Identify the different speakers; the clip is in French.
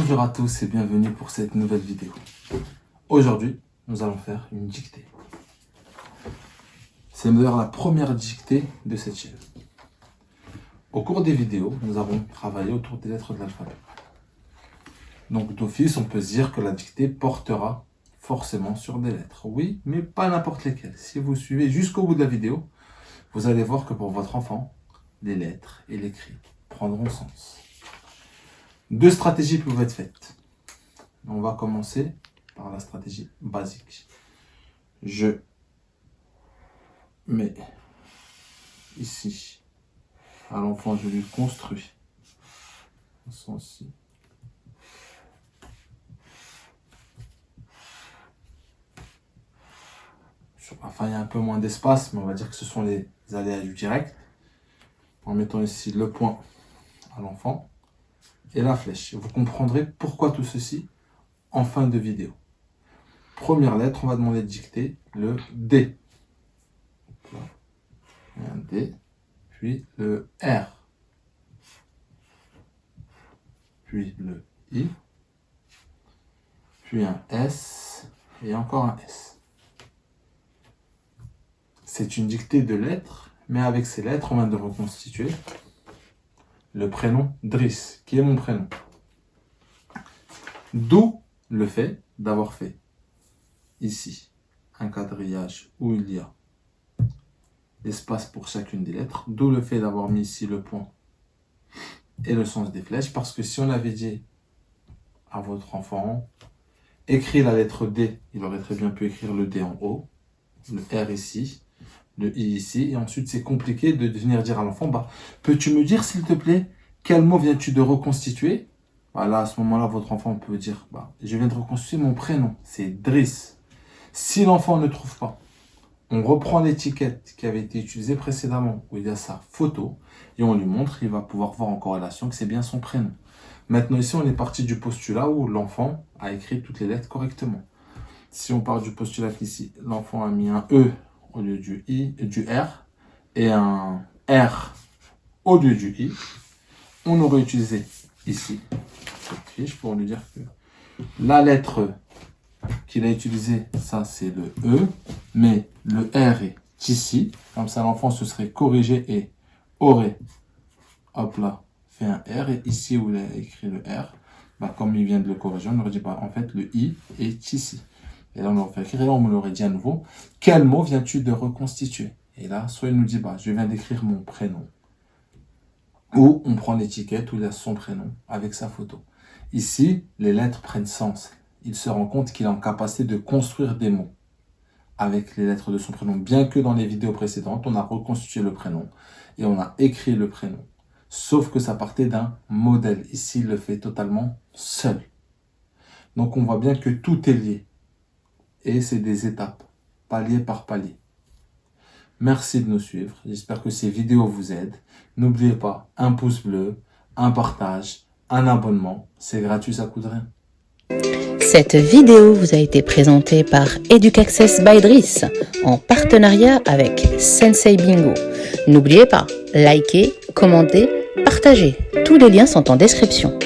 Speaker 1: Bonjour à tous et bienvenue pour cette nouvelle vidéo. Aujourd'hui, nous allons faire une dictée. C'est d'ailleurs la première dictée de cette chaîne. Au cours des vidéos, nous avons travaillé autour des lettres de l'alphabet. Donc d'office, on peut se dire que la dictée portera forcément sur des lettres. Oui, mais pas n'importe lesquelles. Si vous suivez jusqu'au bout de la vidéo, vous allez voir que pour votre enfant, les lettres et l'écrit prendront sens. Deux stratégies peuvent être faites. On va commencer par la stratégie basique. Je mets ici à l'enfant, je lui construis un sens-ci. Enfin, il y a un peu moins d'espace, mais on va dire que ce sont les aléas du direct. En mettant ici le point à l'enfant et la flèche. Vous comprendrez pourquoi tout ceci en fin de vidéo. Première lettre, on va demander de dicter le D. Un D, puis le R, puis le I, puis un S et encore un S. C'est une dictée de lettres, mais avec ces lettres, on vient de reconstituer le prénom Driss, qui est mon prénom. D'où le fait d'avoir fait ici un quadrillage où il y a l'espace pour chacune des lettres. D'où le fait d'avoir mis ici le point et le sens des flèches. Parce que si on avait dit à votre enfant, écris la lettre D, il aurait très bien pu écrire le D en haut, le R ici, le I ici, et ensuite c'est compliqué de venir dire à l'enfant, peux-tu me dire s'il te plaît, quel mot viens-tu de reconstituer? Là, à ce moment-là, votre enfant peut dire, je viens de reconstituer mon prénom, c'est Driss. Si l'enfant ne trouve pas, on reprend l'étiquette qui avait été utilisée précédemment, où il y a sa photo, et on lui montre, il va pouvoir voir en corrélation que c'est bien son prénom. Maintenant ici, on est parti du postulat où l'enfant a écrit toutes les lettres correctement. Si on part du postulat qu'ici, l'enfant a mis un E au lieu du R, et un R au lieu du I, on aurait utilisé ici cette fiche pour lui dire que la lettre qu'il a utilisée, ça c'est le E, mais le R est ici, comme ça l'enfant se serait corrigé et aurait, hop là, fait un R, et ici où il a écrit le R, comme il vient de le corriger, on aurait dit, en fait le I est ici. Et là, on aurait fait écrire, et là, on me l'aurait dit à nouveau, quel mot viens-tu de reconstituer? Et là, soit il nous dit, je viens d'écrire mon prénom. Ou on prend l'étiquette où il y a son prénom avec sa photo. Ici, les lettres prennent sens. Il se rend compte qu'il est en capacité de construire des mots avec les lettres de son prénom. Bien que dans les vidéos précédentes, on a reconstitué le prénom et on a écrit le prénom. Sauf que ça partait d'un modèle. Ici, il le fait totalement seul. Donc, on voit bien que tout est lié. Et c'est des étapes, palier par palier. Merci de nous suivre. J'espère que ces vidéos vous aident. N'oubliez pas, un pouce bleu, un partage, un abonnement. C'est gratuit, ça coûte rien.
Speaker 2: Cette vidéo vous a été présentée par EducAccess by Driss en partenariat avec Sensei Bingo. N'oubliez pas, likez, commentez, partagez. Tous les liens sont en description.